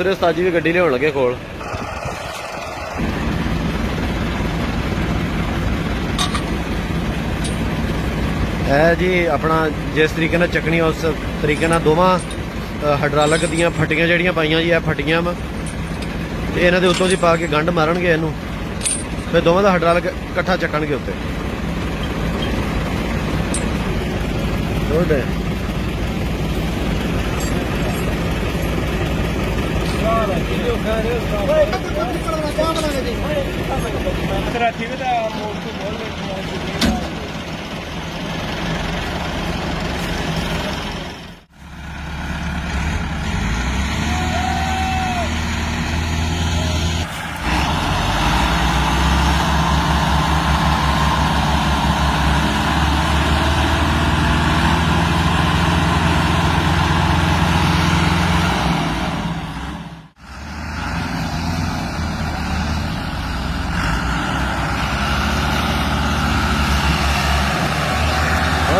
दूसरे उस्ताद जी भी गड्डी लियाउण लगे कोल। है जी अपना जिस तरीके नाल चकनी उस तरीके नाल दोवां हाइड्रोलिक दियां फट्टियां जिहड़ियां पाईयां जी, फट्टियां वा ते इन्हां दे उत्तों दी पा के गंढ मारनगे इहनूं, फिर दोवां दा हाइड्रोलिक इकट्ठा चक्कणगे उत्ते। गुड है।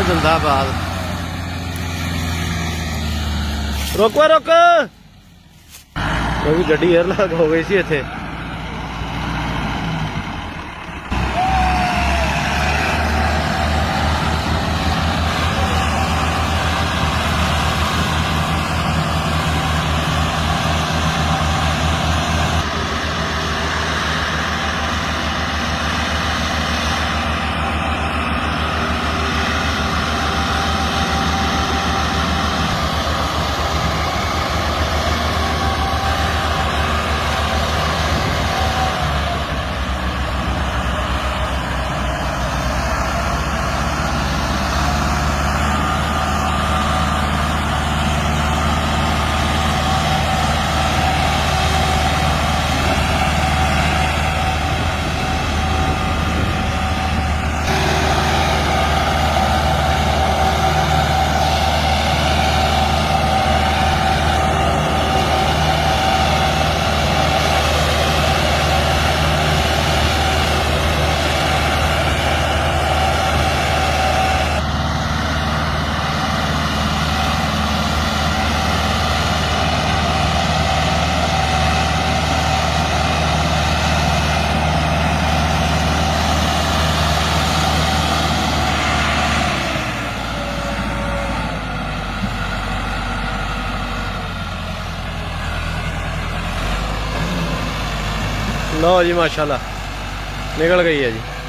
जिंदाबाद। रोको रोक क्योंकि गड्डी एयरलॉक हो गई सी इत्थे। लो जी माशाल्लाह निकल गई है जी।